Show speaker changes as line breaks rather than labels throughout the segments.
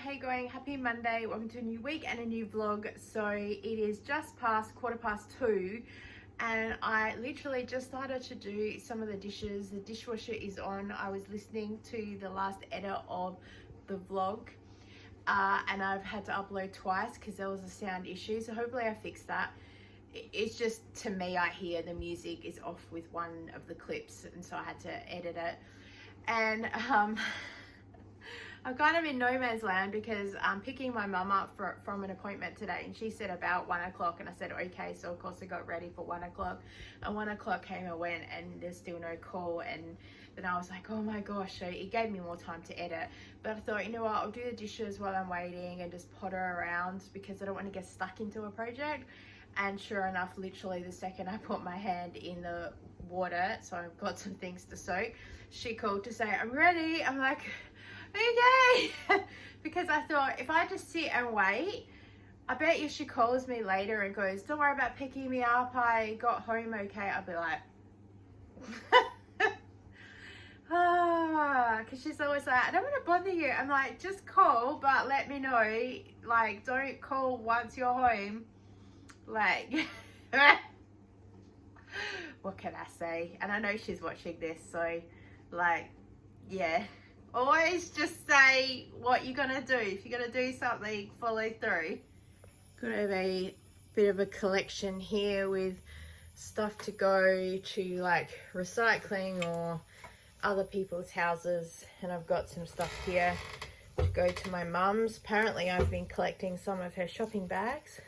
how you going? Happy Monday. Welcome to a new week and a new vlog. So it is just past 2:15 and I literally just started to do some of the dishes. The dishwasher is on. I was listening to the last edit of the vlog and I've had to upload twice because there was a sound issue, so hopefully I fixed that. It's just, to me, I hear the music is off with one of the clips, and so I had to edit it. And I'm kind of in no man's land because I'm picking my mum up from an appointment today, and she said about 1 o'clock, and I said okay, so of course I got ready for 1 o'clock, and 1 o'clock came and went and there's still no call. And then I was like, oh my gosh, so it gave me more time to edit. But I thought, you know what, I'll do the dishes while I'm waiting and just potter around because I don't want to get stuck into a project. And sure enough, literally the second I put my hand in the water, so I've got some things to soak, she called to say, I'm ready. I'm like, okay. Because I thought, if I just sit and wait, I bet you she calls me later and goes, don't worry about picking me up, I got home okay. I'll be like, because she's always like, I don't want to bother you. I'm like, just call, but let me know. Like, don't call once you're home. Like, what can I say? And I know she's watching this, so like, yeah, always just say what you're gonna do. If you're gonna do something, follow through. Got a bit of a collection here with stuff to go to like recycling or other people's houses, and I've got some stuff here to go to my mum's. Apparently I've been collecting some of her shopping bags.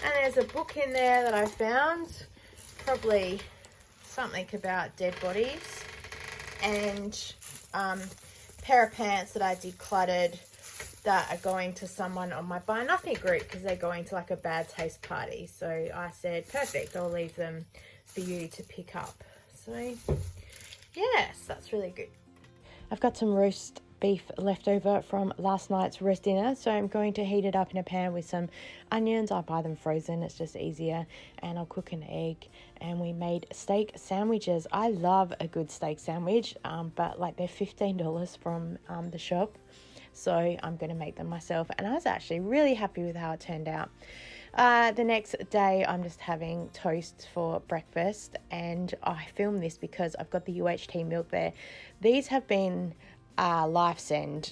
And there's a book in there that I found, probably something about dead bodies, and pair of pants that I decluttered that are going to someone on my Buy Nothing group because they're going to like a bad taste party. So I said, perfect, I'll leave them for you to pick up. So yes, that's really good. I've got some roast beef left over from last night's roast dinner, so I'm going to heat it up in a pan with some onions. I buy them frozen, it's just easier, and I'll cook an egg. And we made steak sandwiches. I love a good steak sandwich, but like they're $15 from the shop, so I'm going to make them myself, and I was actually really happy with how it turned out. The next day I'm just having toast for breakfast, and I filmed this because I've got the UHT milk there. These have been Lifeline,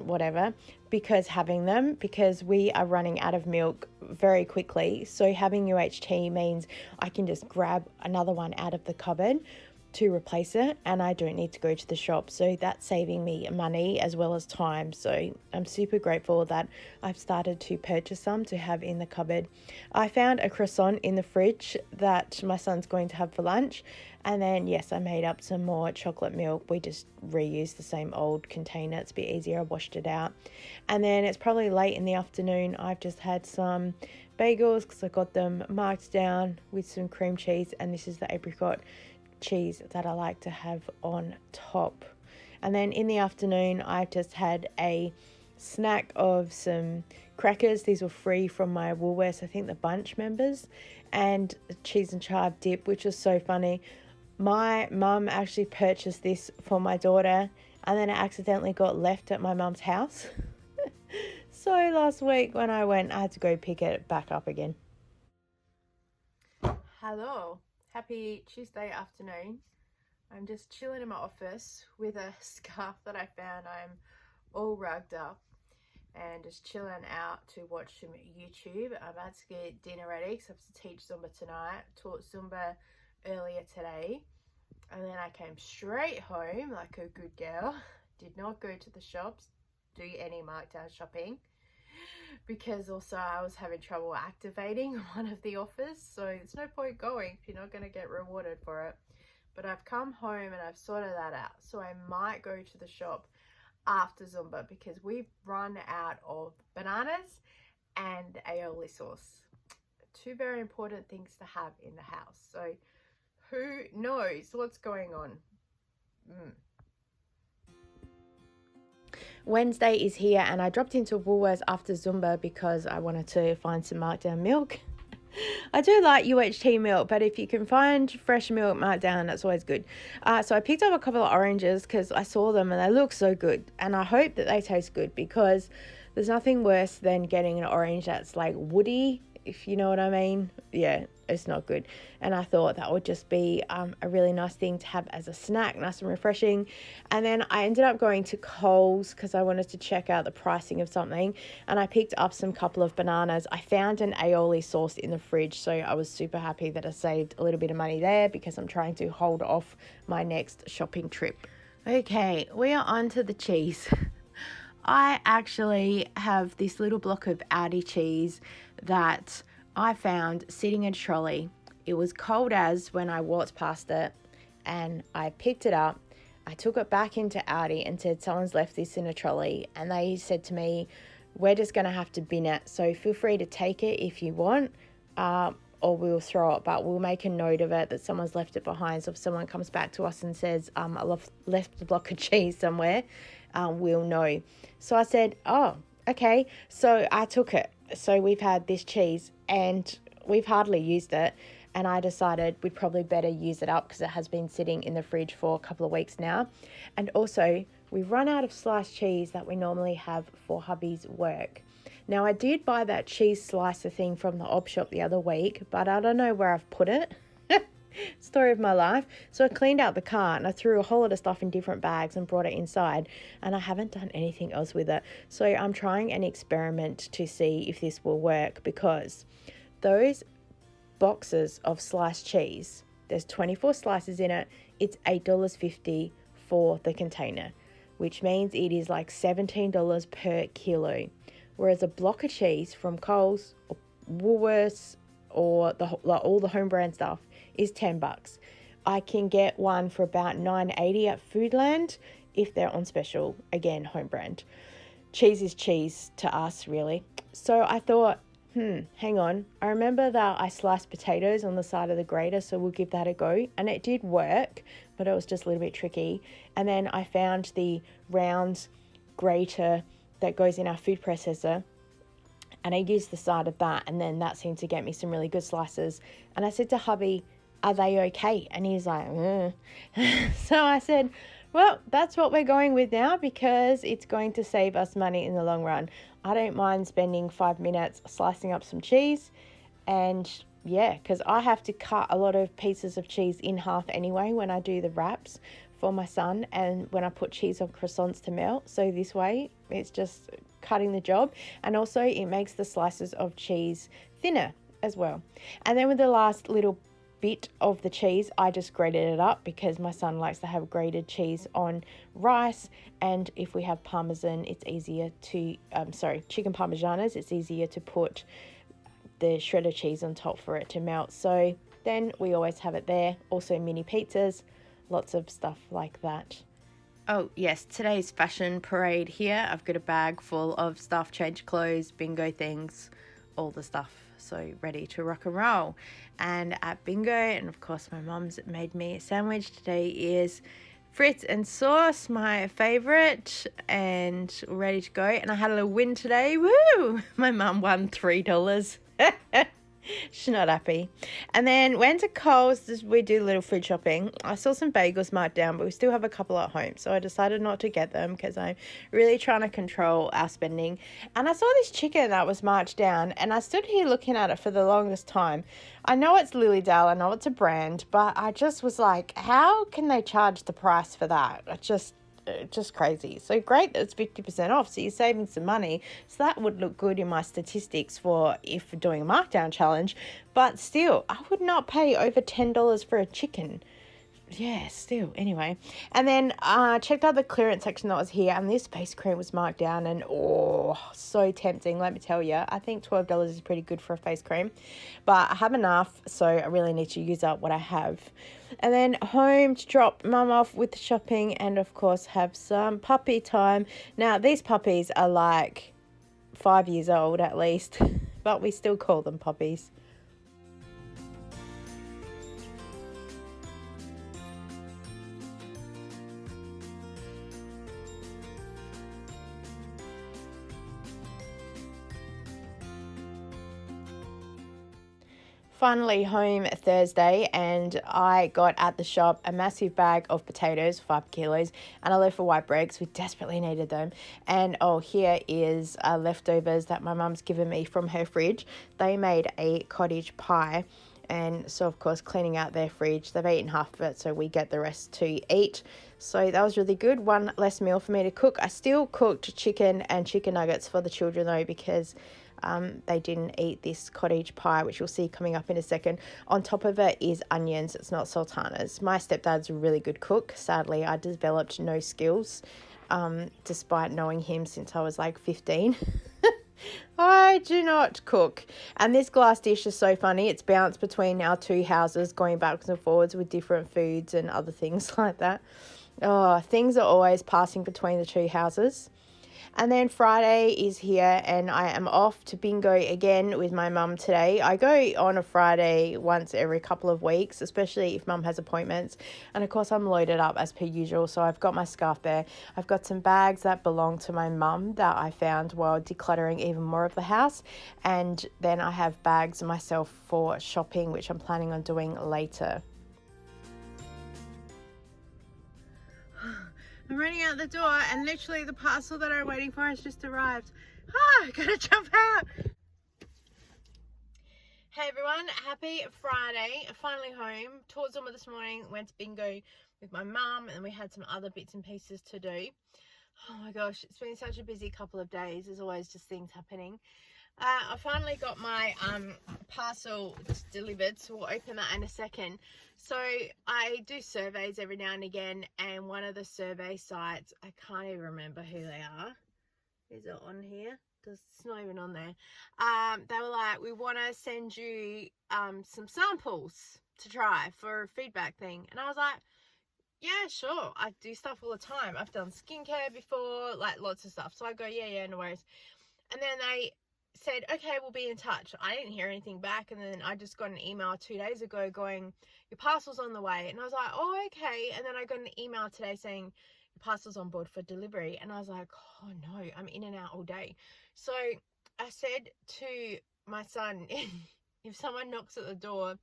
whatever, because we are running out of milk very quickly. So having UHT means I can just grab another one out of the cupboard to replace it, and I don't need to go to the shop, so that's saving me money as well as time. So I'm super grateful that I've started to purchase some to have in the cupboard. I found a croissant in the fridge that my son's going to have for lunch, and then yes, I made up some more chocolate milk. We just reused the same old container, it's a bit easier. I washed it out, and then it's probably late in the afternoon. I've just had some bagels because I got them marked down with some cream cheese, and this is the apricot cheese that I like to have on top. And then in the afternoon I've just had a snack of some crackers. These were free from my Woolworths, I think the bunch members, and cheese and chive dip, which was so funny. My mum actually purchased this for my daughter, and then it accidentally got left at my mum's house. So last week when I went, I had to go pick it back up again. Hello. Happy Tuesday afternoon. I'm just chilling in my office with a scarf that I found. I'm all rugged up and just chilling out to watch some YouTube. I'm about to get dinner ready because I have to teach Zumba tonight. Taught Zumba earlier today, and then I came straight home like a good girl. Did not go to the shops, do any markdown shopping, because also I was having trouble activating one of the offers, so there's no point going if you're not going to get rewarded for it. But I've come home and I've sorted that out, so I might go to the shop after Zumba because we've run out of bananas and aioli sauce, two very important things to have in the house. So who knows what's going on. Wednesday is here, and I dropped into Woolworths after Zumba because I wanted to find some markdown milk. I do like UHT milk, but if you can find fresh milk marked down, that's always good. So I picked up a couple of oranges because I saw them and they look so good. And I hope that they taste good, because there's nothing worse than getting an orange that's like woody, if you know what I mean. Yeah, it's not good. And I thought that would just be a really nice thing to have as a snack, nice and refreshing. And then I ended up going to Coles because I wanted to check out the pricing of something, and I picked up some couple of bananas. I found an aioli sauce in the fridge, so I was super happy that I saved a little bit of money there, because I'm trying to hold off my next shopping trip. Okay, we are on to the cheese. I actually have this little block of Aldi cheese that I found sitting in a trolley. It was cold as when I walked past it, and I picked it up. I took it back into Aldi and said, someone's left this in a trolley, and they said to me, we're just going to have to bin it, so feel free to take it if you want, or we'll throw it, but we'll make a note of it that someone's left it behind, so if someone comes back to us and says, I left a block of cheese somewhere, we'll know. So I said, oh, okay. So I took it. So we've had this cheese and we've hardly used it. And I decided we'd probably better use it up because it has been sitting in the fridge for a couple of weeks now. And also, we've run out of sliced cheese that we normally have for hubby's work. Now, I did buy that cheese slicer thing from the op shop the other week, but I don't know where I've put it. Story of my life. So I cleaned out the car and I threw a whole lot of stuff in different bags and brought it inside, and I haven't done anything else with it. So I'm trying an experiment to see if this will work, because those boxes of sliced cheese, there's 24 slices in it. It's $8.50 for the container, which means it is like $17 per kilo. Whereas a block of cheese from Coles or Woolworths or all the home brand stuff is $10. I can get one for about $9.80 at Foodland if they're on special. Again, home brand. Cheese is cheese to us, really. So I thought, hang on. I remember that I sliced potatoes on the side of the grater, so we'll give that a go. And it did work, but it was just a little bit tricky. And then I found the round grater that goes in our food processor, and I used the side of that, and then that seemed to get me some really good slices. And I said to hubby, are they okay? And he's like, So I said, well, that's what we're going with now, because it's going to save us money in the long run. I don't mind spending 5 minutes slicing up some cheese, and yeah, because I have to cut a lot of pieces of cheese in half anyway when I do the wraps for my son, and when I put cheese on croissants to melt. So this way it's just cutting the job, and also it makes the slices of cheese thinner as well. And then with the last little bit of the cheese, I just grated it up because my son likes to have grated cheese on rice, and if we have parmesan, it's easier to chicken parmesanas, it's easier to put the shredded cheese on top for it to melt. So then we always have it there. Also mini pizzas, lots of stuff like that. Oh yes, today's fashion parade here. I've got a bag full of stuff, change clothes, bingo things, all the stuff. So ready to rock and roll. And at bingo, and of course my mum's made me a sandwich. Today is Fritz and sauce, my favourite, and ready to go. And I had a little win today. Woo! My mum won $3. She's not happy. And then went to Coles. We do a little food shopping. I saw some bagels marked down, but we still have a couple at home, so I decided not to get them because I'm really trying to control our spending. And I saw this chicken that was marked down, and I stood here looking at it for the longest time. I know it's Lilydale, I know it's a brand, but I just was like, how can they charge the price for that? Just crazy. So great that it's 50% off, so you're saving some money, so that would look good in my statistics for if doing a markdown challenge. But still, I would not pay over $10 for a chicken. Yeah, still, anyway. And then checked out the clearance section that was here, and this face cream was marked down, and oh, so tempting, let me tell you. I think $12 is pretty good for a face cream, but I have enough, so I really need to use up what I have. And then home to drop mum off with the shopping, and of course have some puppy time. Now these puppies are like 5 years old at least, but we still call them puppies. finally home Thursday, and I got at the shop a massive bag of potatoes, 5 kilos, and a loaf of white bread because we desperately needed them. And oh, here is leftovers that my mum's given me from her fridge. They made a cottage pie, and so of course cleaning out their fridge. They've eaten half of it, so we get the rest to eat. So that was really good. One less meal for me to cook. I still cooked chicken and chicken nuggets for the children though, because they didn't eat this cottage pie, which you'll see coming up in a second. On top of it is onions. It's not sultanas. My stepdad's a really good cook. Sadly, I developed no skills, despite knowing him since I was like 15. I do not cook. And this glass dish is so funny. It's bounced between our two houses, going backwards and forwards with different foods and other things like that. Oh, things are always passing between the two houses. And then Friday is here, and I am off to bingo again with my mum today. I go on a Friday once every couple of weeks, especially if mum has appointments. And of course, I'm loaded up as per usual. So I've got my scarf there. I've got some bags that belong to my mum that I found while decluttering even more of the house. And then I have bags myself for shopping, which I'm planning on doing later. I'm running out the door, and literally the parcel that I'm waiting for has just arrived. I gotta jump out. Hey everyone, happy Friday. Finally home. Toured Zuma this morning, went to bingo with my mum, and we had some other bits and pieces to do. Oh my gosh, it's been such a busy couple of days. There's always just things happening. I finally got my parcel delivered, so we'll open that in a second. So I do surveys every now and again, and one of the survey sites, I can't even remember who they are. Is it on here? It's not even on there. They were like, we want to send you some samples to try for a feedback thing. And I was like, yeah, sure. I do stuff all the time. I've done skincare before, like lots of stuff. So I go, yeah, no worries. And then they said, okay, we'll be in touch. I didn't hear anything back, and then I just got an email 2 days ago going, your parcel's on the way. And I was like, oh, okay. And then I got an email today saying your parcel's on board for delivery, and I was like, oh no, I'm in and out all day. So I said to my son, if someone knocks at the door,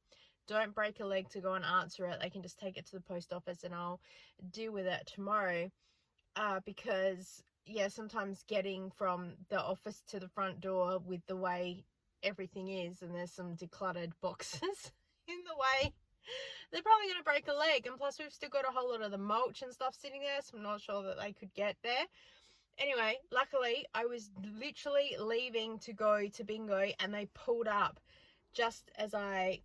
don't break a leg to go and answer it. They can just take it to the post office and I'll deal with it tomorrow, because yeah, sometimes getting from the office to the front door with the way everything is, and there's some decluttered boxes in the way, they're probably going to break a leg. And plus we've still got a whole lot of the mulch and stuff sitting there, so I'm not sure that they could get there. Anyway, luckily I was literally leaving to go to bingo, and they pulled up just as I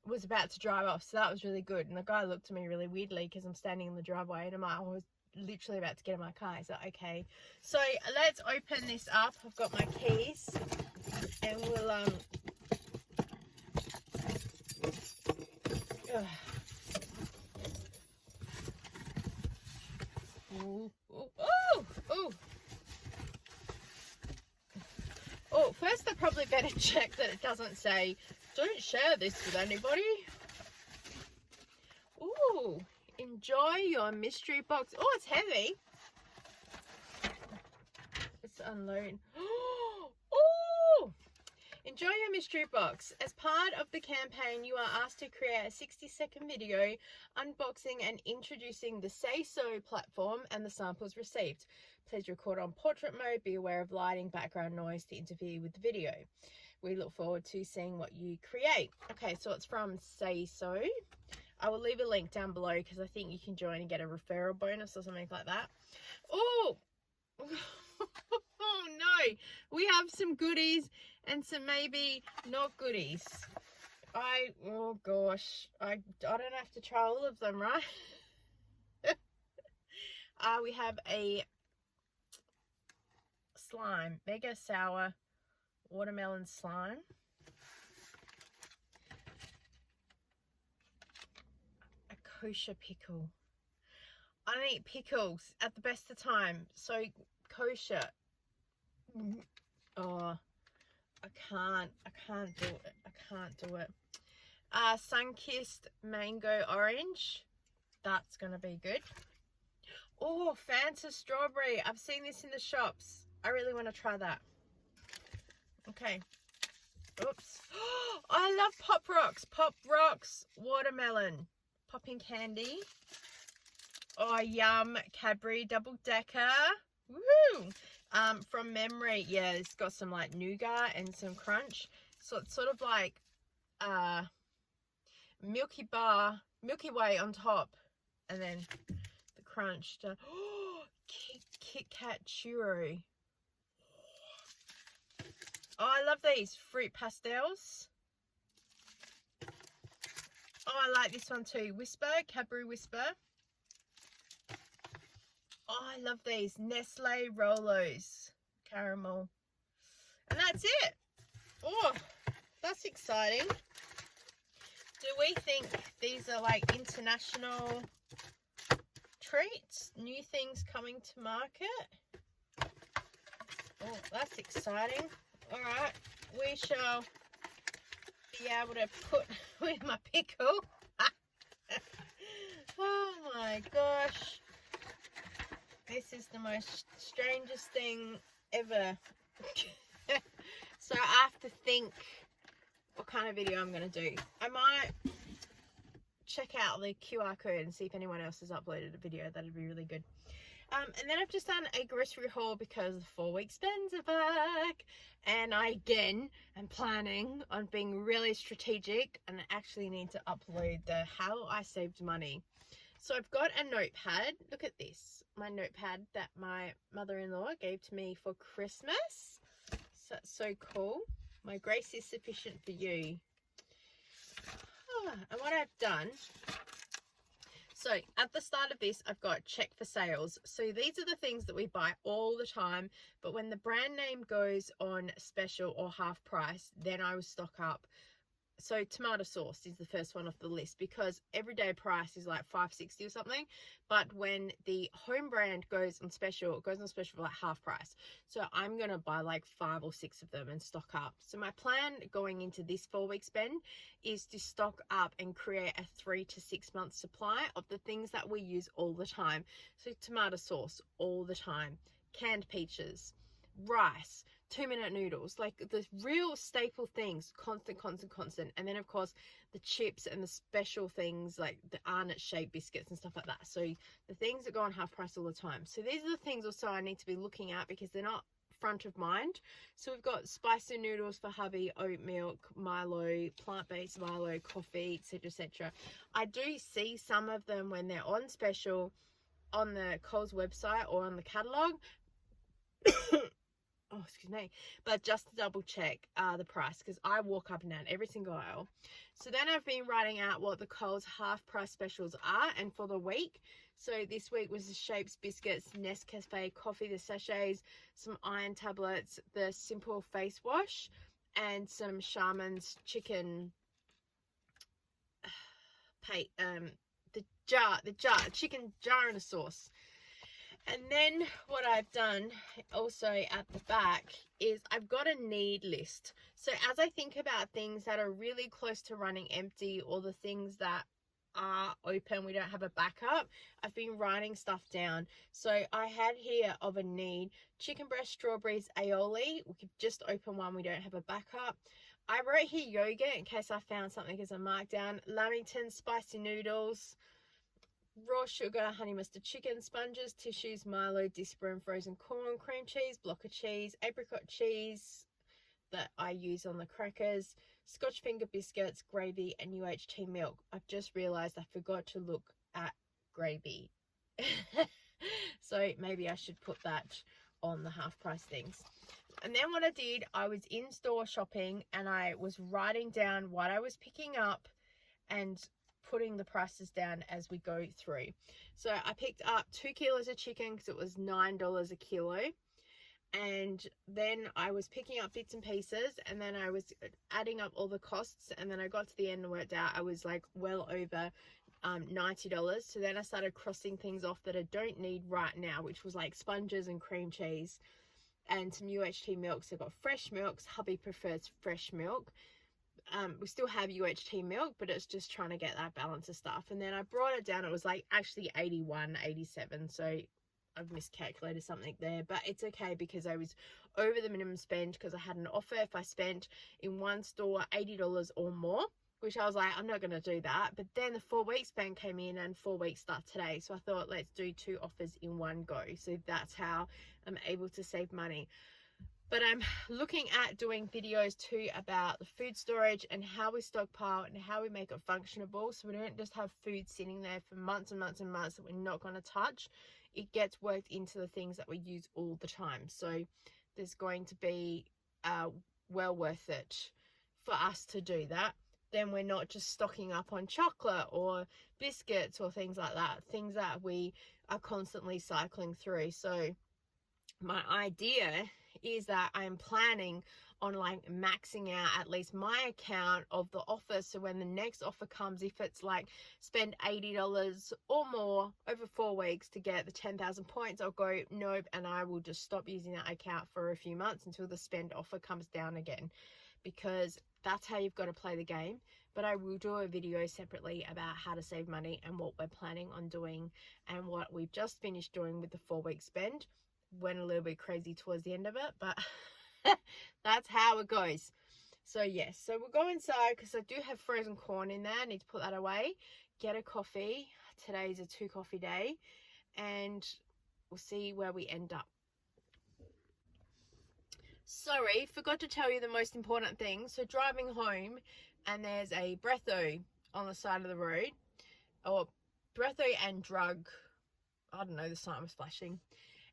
was about to drive off, so that was really good. And the guy looked at me really weirdly because I'm standing in the driveway, and I'm like, I was literally about to get in my car. Is that okay? So let's open this up. I've got my keys, and we'll first I probably better check that it doesn't say don't share this with anybody. Ooh, enjoy your mystery box. Oh, it's heavy. Let's unload. Oh, enjoy your mystery box. As part of the campaign, you are asked to create a 60-second video unboxing and introducing the Say So platform and the samples received. Please record on portrait mode. Be aware of lighting, background noise to interfere with the video. We look forward to seeing what you create. Okay, so it's from Say So. I will leave a link down below because I think you can join and get a referral bonus or something like that. Oh, oh no. We have some goodies and some maybe not goodies. Oh gosh. I don't have to try all of them, right? We have a slime, mega sour watermelon slime. A kosher pickle. I don't eat pickles at the best of time, so kosher. Oh, I can't do it. I can't do it. Sun-kissed mango orange. That's gonna be good. Oh, Fanta strawberry. I've seen this in the shops. I really want to try that. Okay. Oops. I love Pop Rocks. Pop Rocks watermelon popping candy. Oh, yum. Cadbury double decker. Woohoo! From memory, yeah, it's got some like nougat and some crunch. So it's sort of like Milky Way on top, and then the crunch. Oh, Kit Kat churro. Oh, I love these fruit pastels. Oh, I like this one too. Whisper, Cadbury Whisper. Oh, I love these Nestle Rolos caramel. And that's it. Oh, that's exciting. Do we think these are like international treats? New things coming to market? Oh, that's exciting. All right, we shall be able to put with my pickle. Oh my gosh. This is the most strangest thing ever. So I have to think what kind of video I'm going to do. I might check out the QR code and see if anyone else has uploaded a video. That'd be really good. And then I've just done a grocery haul because the 4-week spends are back. And I, again, am planning on being really strategic and I actually need to upload the how I saved money. So I've got a notepad. Look at this. My notepad that my mother-in-law gave to me for Christmas. So that's so cool. My grace is sufficient for you. And what I've done, so at the start of this, I've got check for sales. So these are the things that we buy all the time, but when the brand name goes on special or half price, then I will stock up. So tomato sauce is the first one off the list because everyday price is like $5.60 or something. But when the home brand goes on special, it goes on special for like half price. So I'm going to buy like 5 or 6 of them and stock up. So my plan going into this 4-week spend is to stock up and create a 3 to 6 month supply of the things that we use all the time. So tomato sauce all the time, canned peaches, rice, 2-minute noodles, like the real staple things, constant. And then of course the chips and the special things like the Arnott shaped biscuits and stuff like that. So the things that go on half price all the time. So these are the things also I need to be looking at because they're not front of mind. So we've got spicy noodles for hubby, oat milk, Milo, plant-based Milo, coffee, etc. I do see some of them when they're on special on the Coles website or on the catalogue. Oh, excuse me, but just to double check the price because I walk up and down every single aisle. So then I've been writing out what the Coles half price specials are and for the week. So this week was the Shapes biscuits, Nescafe coffee, the sachets, some iron tablets, the simple face wash, and some Charmin's chicken the chicken jar and a sauce. And then what I've done also at the back is I've got a need list. So as I think about things that are really close to running empty or the things that are open, we don't have a backup, I've been writing stuff down. So I had here of a need, chicken breast, strawberries, aioli. We could just open one, we don't have a backup. I wrote here yogurt in case I found something as a markdown. Lamington spicy noodles, raw sugar, honey mustard chicken, sponges, tissues, Milo, Disper and frozen corn, cream cheese, block of cheese, apricot cheese that I use on the crackers, Scotch finger biscuits, gravy and UHT milk. I've just realized I forgot to look at gravy. So maybe I should put that on the half price things. And then what I did, I was in store shopping and I was writing down what I was picking up and putting the prices down as we go through. So I picked up 2 kilos of chicken because it was $9 a kilo. And then I was picking up bits and pieces and then I was adding up all the costs, and then I got to the end and worked out I was like well over $90. So then I started crossing things off that I don't need right now, which was like sponges and cream cheese and some UHT milk. So I've got fresh milks. Hubby prefers fresh milk. We still have UHT milk, but it's just trying to get that balance of stuff. And then I brought it down. It was like actually 81, 87. So I've miscalculated something there, but it's okay because I was over the minimum spend because I had an offer if I spent in one store $80 or more, which I was like, I'm not going to do that. But then the 4-week spend came in and 4 weeks start today. So I thought, let's do 2 offers in one go. So that's how I'm able to save money. But I'm looking at doing videos too about the food storage and how we stockpile and how we make it functionable. So we don't just have food sitting there for months and months and months that we're not going to touch. It gets worked into the things that we use all the time. So there's going to be well worth it for us to do that. Then we're not just stocking up on chocolate or biscuits or things like that. Things that we are constantly cycling through. So my idea is that I'm planning on like maxing out at least my account of the offer. So when the next offer comes, if it's like spend $80 or more over 4 weeks to get the 10,000 points, I'll go nope, and I will just stop using that account for a few months until the spend offer comes down again, because that's how you've got to play the game. But I will do a video separately about how to save money and what we're planning on doing and what we've just finished doing with the 4-week spend. Went a little bit crazy towards the end of it, but that's how it goes. So yes, so we'll go inside because I do have frozen corn in there. I need to put that away, get a coffee. Today's a 2 coffee day, and we'll see where we end up. Sorry, forgot to tell you the most important thing. So driving home, and there's a breatho on the side of the road, or breatho and drug, I don't know, the sign was flashing.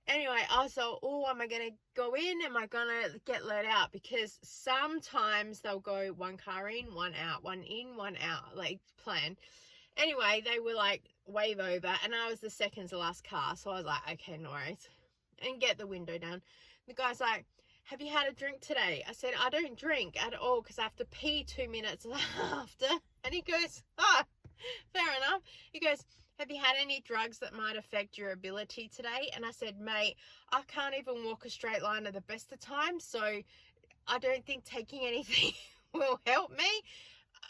Anyway, I thought, oh, am I going to go in? Am I going to get let out? Because sometimes they'll go 1 car in, 1 out, 1 in, 1 out, like plan. Anyway, they were like wave over, and I was the second to last car. So I was like, okay, no worries. And get the window down. The guy's like, have you had a drink today? I said, I don't drink at all because I have to pee 2 minutes after. And he goes, oh, fair enough. He goes, have you had any drugs that might affect your ability today? And I said, mate, I can't even walk a straight line at the best of times, so I don't think taking anything will help me.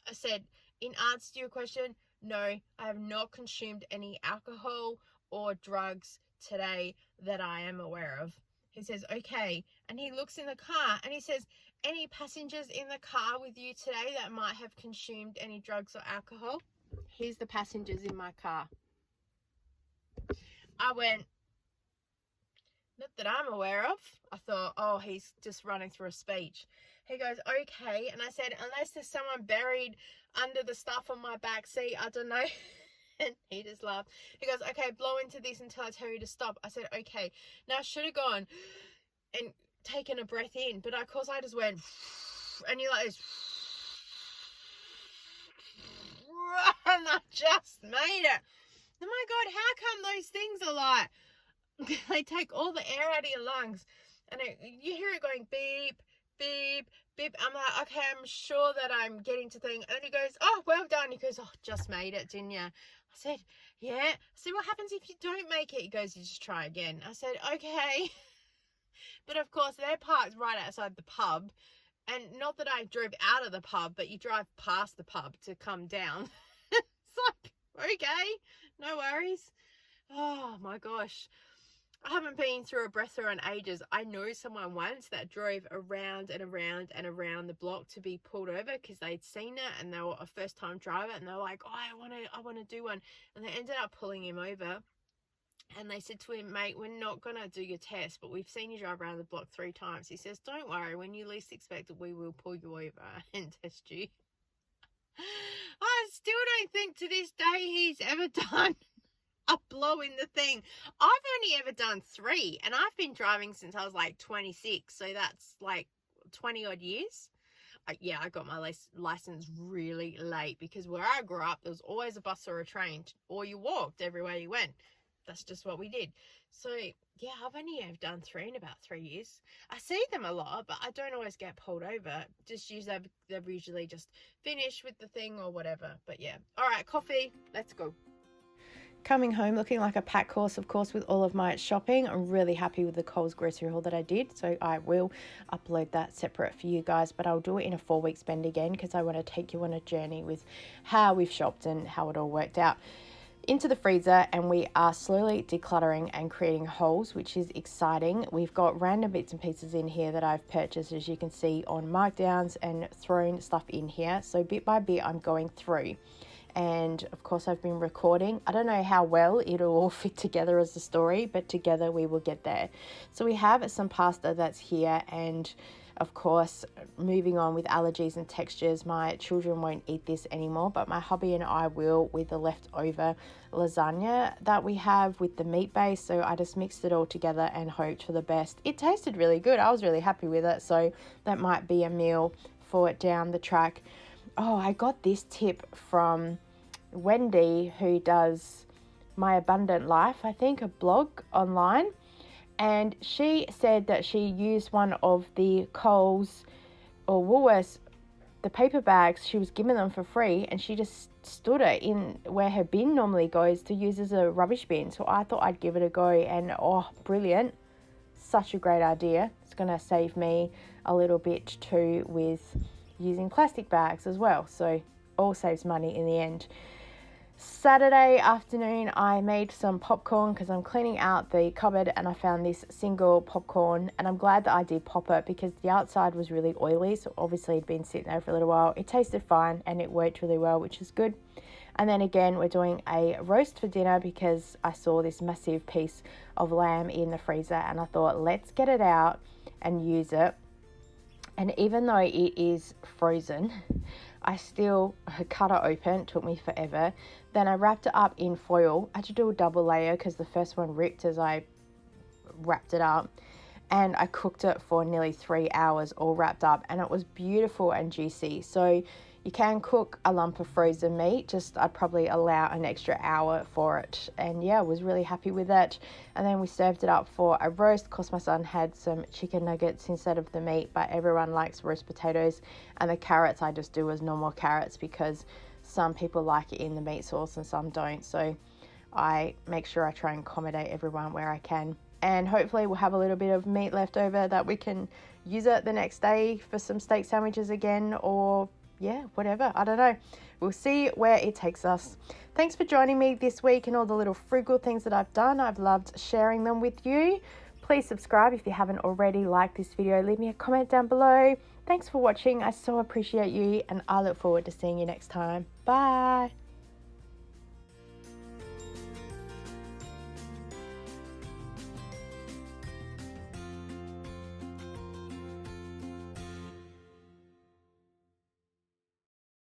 I said, in answer to your question, no, I have not consumed any alcohol or drugs today that I am aware of. He says, okay. And he looks in the car and he says, any passengers in the car with you today that might have consumed any drugs or alcohol? Here's the passengers in my car. I went, not that I'm aware of. I thought, oh, he's just running through a speech. He goes, okay. And I said, unless there's someone buried under the stuff on my back seat, I don't know. And he just laughed. He goes, okay, blow into this until I tell you to stop. I said, okay. Now I should have gone and taken a breath in, but of course I just went, and you like this, and I just made it. Oh my God, how come those things are like, they take all the air out of your lungs, and you hear it going beep, beep, beep. I'm like, okay, I'm sure that I'm getting to thing. And he goes, oh, well done. He goes, oh, just made it, didn't you? I said, yeah. I said, what happens if you don't make it? He goes, you just try again. I said, okay. But of course, they're parked right outside the pub. And not that I drove out of the pub, but you drive past the pub to come down. It's like, okay, no worries. Oh my gosh. I haven't been through a breather in ages. I know someone once that drove around and around and around the block to be pulled over because they'd seen it and they were a first time driver, and they were like, oh, I want to do one. And they ended up pulling him over, and they said to him, mate, we're not going to do your test, but we've seen you drive around the block 3 times. He says, don't worry, when you least expect it, we will pull you over and test you. I still don't think to this day he's ever done a blow in the thing. I've only ever done 3, and I've been driving since I was like 26, so that's like 20 odd years. Yeah, I got my license really late because where I grew up, there was always a bus or a train, or you walked everywhere you went. That's just what we did. So yeah, I've only ever done 3 in about 3 years. I see them a lot, but I don't always get pulled over. Just they've usually just finished with the thing or whatever. But yeah, all right, coffee, let's go. Coming home looking like a packed horse, of course, with all of my shopping. I'm really happy with the Coles grocery haul that I did, so I will upload that separate for you guys, but I'll do it in a 4-week spend again because I want to take you on a journey with how we've shopped and how it all worked out.
into the freezer, and we are slowly decluttering and creating holes, which is exciting. We've got random bits and pieces in here that I've purchased, as you can see, on markdowns, and thrown stuff in here. So bit by bit I'm going through, and of course I've been recording. I don't know how well it'll all fit together as a story, but together we will get there. So we have some pasta that's here, and of course, moving on with allergies and textures, my children won't eat this anymore, but my hubby and I will, with the leftover lasagna that we have with the meat base. So I just mixed it all together and hoped for the best. It tasted really good. I was really happy with it. So that might be a meal for down the track. Oh, I got this tip from Wendy, who does My Abundant Life, I think, a blog online. And she said that she used one of the Coles or Woolworths, the paper bags. She was given them for free, and she just stood it in where her bin normally goes to use as a rubbish bin. So I thought I'd give it a go, and oh, brilliant. Such a great idea. It's going to save me a little bit too with using plastic bags as well. So all saves money in the end. Saturday afternoon I made some popcorn because I'm cleaning out the cupboard, and I found this single popcorn, and I'm glad that I did pop it because the outside was really oily, so obviously it'd been sitting there for a little while. It tasted fine and it worked really well, which is good. And then again, we're doing a roast for dinner because I saw this massive piece of lamb in the freezer, and I thought, let's get it out and use it. And even though it is frozen, I still cut it open. It took me forever. Then I wrapped it up in foil. I had to do a double layer because the first one ripped as I wrapped it up. And I cooked it for nearly 3 hours, all wrapped up. And it was beautiful and juicy. So you can cook a lump of frozen meat. Just I'd probably allow an extra hour for it. And yeah, I was really happy with it. And then we served it up for a roast. Of course, my son had some chicken nuggets instead of the meat, but everyone likes roast potatoes. And the carrots I just do as normal carrots because some people like it in the meat sauce and some don't. So I make sure I try and accommodate everyone where I can. And hopefully we'll have a little bit of meat left over that we can use it the next day for some steak sandwiches again, or yeah, whatever. I don't know. We'll see where it takes us. Thanks for joining me this week and all the little frugal things that I've done. I've loved sharing them with you. Please subscribe if you haven't already. Like this video. Leave me a comment down below. Thanks for watching. I so appreciate you, and I look forward to seeing you next time. Bye.